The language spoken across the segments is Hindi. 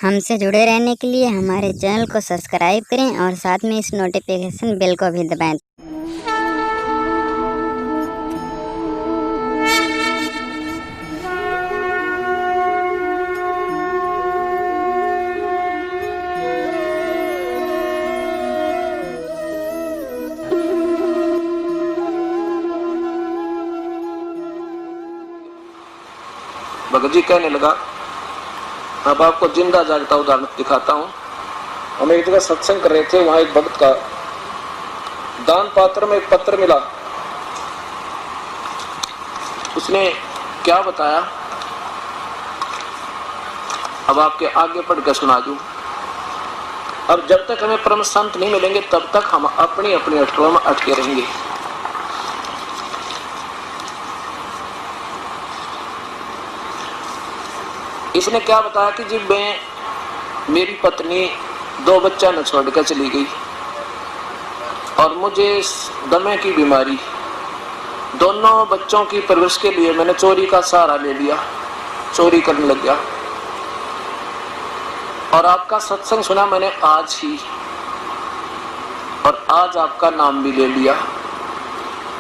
हमसे जुड़े रहने के लिए हमारे चैनल को सब्सक्राइब करें और साथ में इस नोटिफिकेशन बेल को भी दबाएं। भगत जी कहने लगा, अब आपको जिंदा जागता उदाहरण दिखाता हूँ। हम एक जगह सत्संग कर रहे थे, वहां एक भक्त का दान पात्र में एक पत्र मिला। उसने क्या बताया, अब आपके आगे पढ़ कर सुना दूं। अब जब तक हमें परम संत नहीं मिलेंगे तब तक हम अपनी अपनी अटकलों में अटके रहेंगे। इसने क्या बताया कि जी मेरी पत्नी 2 बच्चा न छोड़कर चली गई और मुझे दमे की बीमारी, दोनों बच्चों की परवरिश के लिए मैंने चोरी का सहारा ले लिया, चोरी करने लग गया। और आपका सत्संग सुना मैंने आज ही, और आज आपका नाम भी ले लिया,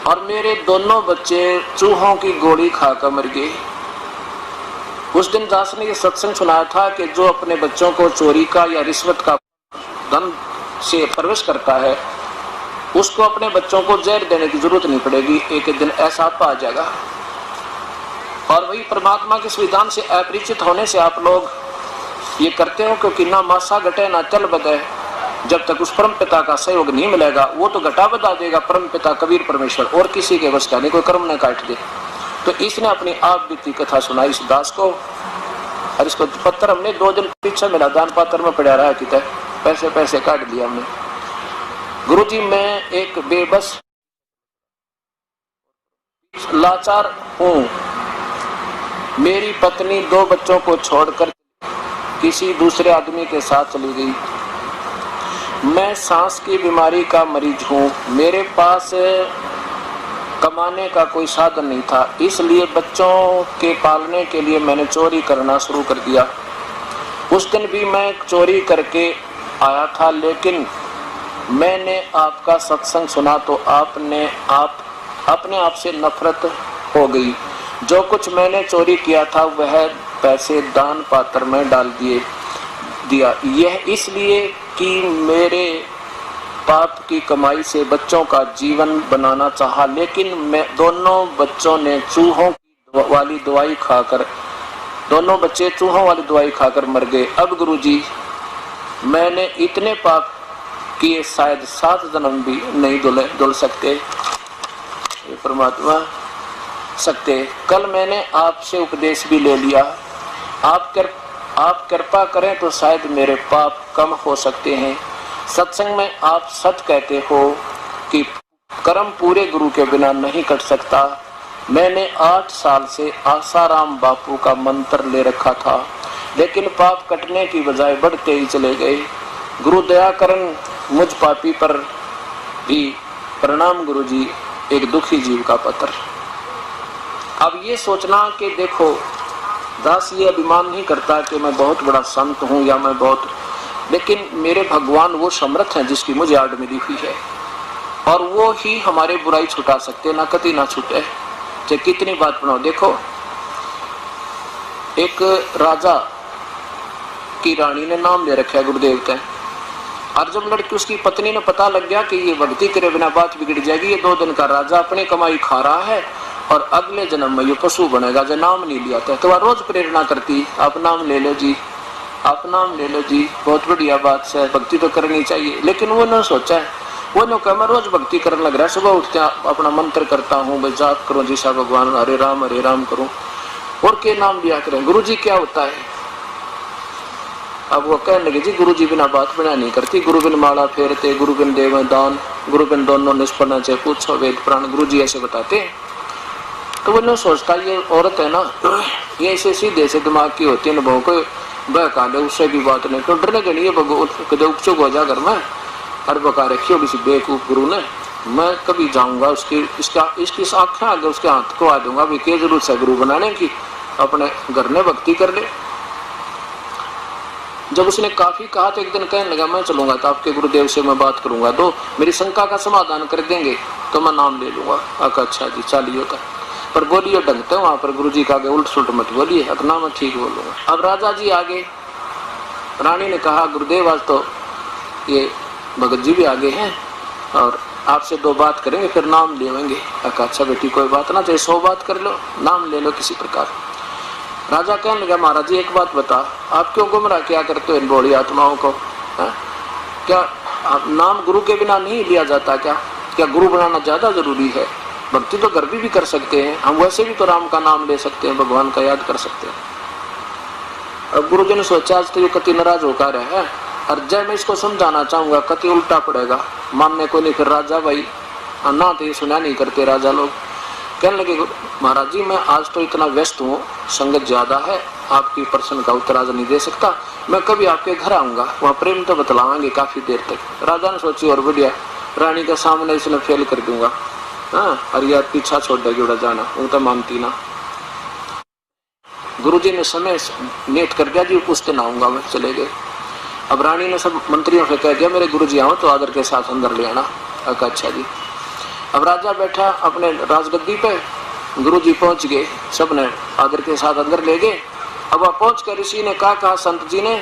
और मेरे दोनों बच्चे चूहों की गोली खाकर मर गए। उस दिन दास ने ये सत्संग सुनाया था कि जो अपने बच्चों को चोरी का या रिश्वत का धन से प्रवेश करता है उसको अपने बच्चों को जहर देने की जरूरत नहीं पड़ेगी, एक दिन ऐसा आ जाएगा। और वही परमात्मा के विधान से अपरिचित होने से आप लोग ये करते हो, क्योंकि ना मासा घटे ना चल बदे। जब तक उस परम पिता का सहयोग नहीं मिलेगा वो तो घटा बता देगा, परम पिता कबीर परमेश्वर, और किसी के वश का नहीं, कोई कर्म न काट दे। तो इसने अपनी आप बीती कथा सुनाई इस दास को, और इसको पत्थर हमने 2 दिन पीछे मिला, दान पात्र में पड़ा रहा कि पैसे काट दिया हमने। गुरुजी मैं एक बेबस लाचार हूँ, मेरी पत्नी 2 बच्चों को छोड़कर किसी दूसरे आदमी के साथ चली गई। मैं सांस की बीमारी का मरीज हूँ, मेरे पास कमाने का कोई साधन नहीं था, इसलिए बच्चों के पालने के लिए मैंने चोरी करना शुरू कर दिया। उस दिन भी मैं चोरी करके आया था, लेकिन मैंने आपका सत्संग सुना तो अपने आप से नफरत हो गई। जो कुछ मैंने चोरी किया था वह पैसे दान पात्र में डाल दिया। यह इसलिए कि मेरे पाप की कमाई से बच्चों का जीवन बनाना चाहा, लेकिन मैं दोनों बच्चों ने चूहों वाली दवाई खाकर, दोनों बच्चे चूहों वाली दवाई खाकर मर गए। अब गुरुजी मैंने इतने पाप किए शायद 7 जन्म भी नहीं धुल सकते, परमात्मा सकते। कल मैंने आपसे उपदेश भी ले लिया, आप कृपा करें तो शायद मेरे पाप कम हो सकते हैं। सत्संग में आप सच कहते हो कि कर्म पूरे गुरु के बिना नहीं कट सकता। मैंने 8 साल से आसाराम बापू का मंत्र ले रखा था, लेकिन पाप कटने की बजाय बढ़ते ही चले गए। गुरु दया करन मुझ पापी पर भी। प्रणाम गुरुजी, एक दुखी जीव का पत्र। अब ये सोचना कि देखो दास ये अभिमान नहीं करता कि मैं बहुत बड़ा संत हूँ या मैं बहुत, लेकिन मेरे भगवान वो समर्थ हैं जिसकी मुझे आड़ मिली हुई है, और वो ही हमारे बुराई छुटा सकते, ना कति ना छूटे, चाहे कितनी बात बनाओ। देखो एक राजा की रानी ने नाम ले रखा है गुरुदेव का, और जब लड़की उसकी पत्नी ने पता लग गया कि ये भक्ति करे बिना बात बिगड़ जाएगी, ये 2 दिन का राजा अपनी कमाई खा रहा है और अगले जन्म में ये पशु बनेगा, जो नाम नहीं लिया था। तो वह रोज प्रेरणा करती, आप नाम ले लो जी, आप नाम ले लो जी, बहुत बढ़िया बात है, भक्ति तो करनी चाहिए। लेकिन वो ने सोचा है, वो ने कहा मैं रोज भक्ति करने लग रहा है, सुबह उठते अपना मंत्र करता हूँ, भाई जाप करो जी सा भगवान, हरे राम करूँ, और के नाम लिया करें। गुरु जी क्या होता है? अब वो कहने लगे जी गुरु जी बिना बात बना नहीं करती, गुरु बिन माला फेरते, गुरु बिन देव दान, गुरु बिन दोनों निष्पन्न चाहे पूछो वेद प्राण, गुरु जी ऐसे बताते हैं। तो वो ने सोचता ये औरत है ना, ये ऐसे सीधे से दिमाग की होती है, बहु को बहका ले, उससे भी बात नहीं, तो डरने के लिए कदे उपचुक हो जा घर में, और बका रखी होगी बेवकूफ गुरु ने, मैं कभी जाऊंगा इसकी आंखें आगे उसके हाथ को आ दूंगा, भाई क्या जरूरत है गुरु बनाने की, अपने घर में भक्ति कर ले। जब उसने काफी कहा तो एक दिन कहने लगा मैं चलूंगा तो आपके गुरुदेव से मैं बात करूंगा, तो मेरी शंका का समाधान कर देंगे तो मैं नाम ले लूंगा। अच्छा जी चलिए का, पर बोलिए ढंगते वहां पर गुरु जी का आगे उल्ट सुल्ट मत बोलिए, अपना मैं ठीक बोलूंगा। अब राजा जी आगे, रानी ने कहा गुरुदेव आज तो ये भगत जी भी आगे हैं और आपसे 2 बात करेंगे फिर नाम लेंगे। अच्छा बेटी कोई बात ना, चाहे 100 बात कर लो, नाम ले लो किसी प्रकार। राजा कहने लगा महाराज जी एक बात बता, आप क्यों गुमराह क्या करते हो इन बूढ़ी आत्माओं को? क्या नाम गुरु के बिना नहीं लिया जाता? क्या गुरु बनाना ज्यादा जरूरी है? भक्ति तो घर भी कर सकते हैं हम, वैसे भी तो राम का नाम ले सकते हैं, भगवान का याद कर सकते हैं। अब गुरु जी ने सोचा आज तो ये कति नाराज होकर है, और जब मैं इसको समझाना चाहूंगा कति उल्टा पड़ेगा, मानने को नहीं। फिर राजा भाई ना तो ये सुना नहीं करते राजा लोग। कहने लगे महाराज जी मैं आज तो इतना व्यस्त हूँ, संगत ज्यादा है, आपकी प्रश्न का उत्तर आज नहीं दे सकता, मैं कभी आपके घर आऊंगा, वहाँ प्रेम तो बतलावांगे काफी देर तक। राजा ने सोची और बढ़िया, रानी के सामने इसने फेल कर दूंगा, हाँ, और यार पीछा छोड़ देगी उड़ा जाना, वो तो मानती ना। गुरुजी ने समय नेट कर दिया जी उस दिन आऊंगा मैं, चले गए। अब रानी ने सब मंत्रियों से कह दिया मेरे गुरुजी आओ तो आदर के साथ अंदर ले आना। अच्छा जी। अब राजा बैठा अपने राजगद्दी पे, गुरुजी पहुंच गए, सबने आदर के साथ अंदर ले गए। अब वहां पहुंच कर ऋषि ने कहा संत जी ने,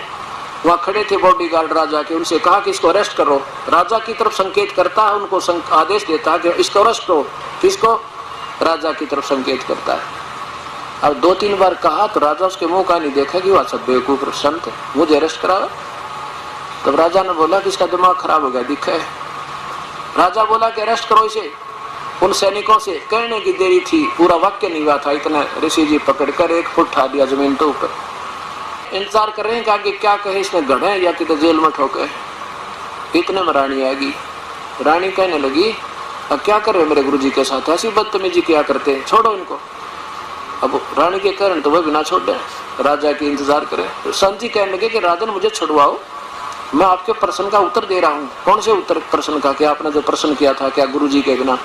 वहां खड़े थे बॉडीगार्ड राजा के, उनसे कहा कि इसको अरेस्ट करो। राजा की तरफ संकेत करता है, उनको आदेश देता है कि इसको अरेस्ट करो। किसको? राजा की तरफ संकेत करता है। अब 2-3 बार कहा तो राजा उसके मुंह का नहीं देखा कि वह सब बेवकूफ संत है, मुझे अरेस्ट कराओ। तब राजा ने बोला कि इसका दिमाग खराब हो गया, दिखा है। राजा बोला कि अरेस्ट करो इसे। उन सैनिकों से कहने की देरी थी, पूरा वाक्य नहीं हुआ था, इतना ऋषि जी पकड़कर 1 फुट उठा दिया जमीन के ऊपर। इंतजार कर रहे हैं कि आगे क्या कहे, इसमें गढ़े या किधर जेल में ठोके। इतने में रानी आएगी। रानी कहने लगी अब क्या कर रहे मेरे गुरुजी के साथ, ऐसी बदतमीजी क्या करते हैं, छोड़ो इनको। अब रानी के कारण तो वह भी ना छोड़ दे, राजा की इंतजार करे। तो संत जी कहने लगे कि राजन मुझे छुड़वाओ, मैं आपके प्रश्न का उत्तर दे रहा हूँ। कौन से उत्तर प्रश्न का? कि आपने जो प्रश्न किया था, क्या गुरुजी के बिना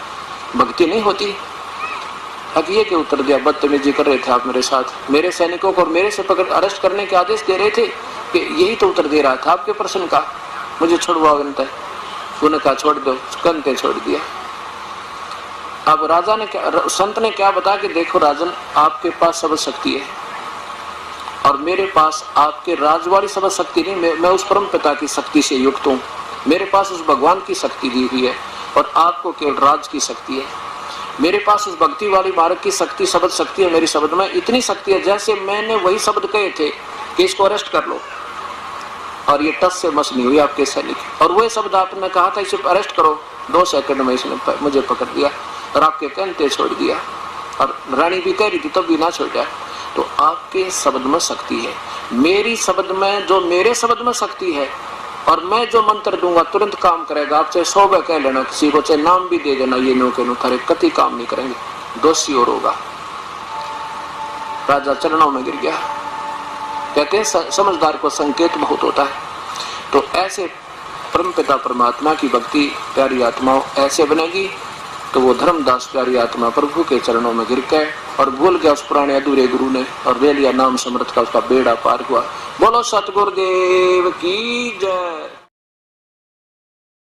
भक्ति नहीं होती? ये के उत्तर दिया, बदतमीजी कर रहे थे आप मेरे साथ, मेरे सैनिकों को और मेरे से पकड़ अरेस्ट करने के आदेश दे रहे थे, कि यही तो उत्तर दे रहा था आपके प्रश्न का, मुझे छुड़वाओ। उन्होंने कहा छोड़ दो, कंते छोड़ दिया। अब राजा ने संत ने क्या बताया कि देखो राजन, आपके पास सब शक्ति है और मेरे पास आपके राजवाड़ी सब शक्ति नहीं, मैं उस परम पिता की शक्ति से युक्त हूँ, मेरे पास उस भगवान की शक्ति दी हुई है और आपको केवल राज की शक्ति है। मेरे पास उस भक्ति वाली मार्ग की शक्ति, शब्द शक्ति है मेरी शब्द में, इतनी शक्ति है जैसे मैंने वही शब्द कहे थे कि इसको अरेस्ट कर लो, और ये टस से मस नहीं हुई आपके सैनिक, और वही शब्द आपने कहा था इसे अरेस्ट करो, 2 सेकंड में इसने मुझे पकड़ दिया और आपके कहते छोड़ दिया, और रानी भी कह रही थी तब भी ना छोड़ा। तो आपके शब्द में शक्ति है, मेरी शब्द में, जो मेरे शब्द में शक्ति है, और मैं जो मंत्र दूंगा तुरंत काम करेगा। आप चाहे 100 बार कह लेना किसी को, चाहे नाम भी दे देना, ये नो के नो थारे कति काम नहीं करेंगे, दोषी और होगा। राजा चरणों में गिर गया। कहते हैं समझदार को संकेत बहुत होता है। तो ऐसे परमपिता परमात्मा की भक्ति प्यारी आत्माओं ऐसे बनेगी तो वो धर्मदास प्यारी आत्मा प्रभु के चरणों में गिर गए और भूल गया उस पुराने अधूरे गुरु ने, और ले लिया नाम समर्थ का, उसका बेड़ा पार हुआ। बोलो सतगुरुदेव की जय।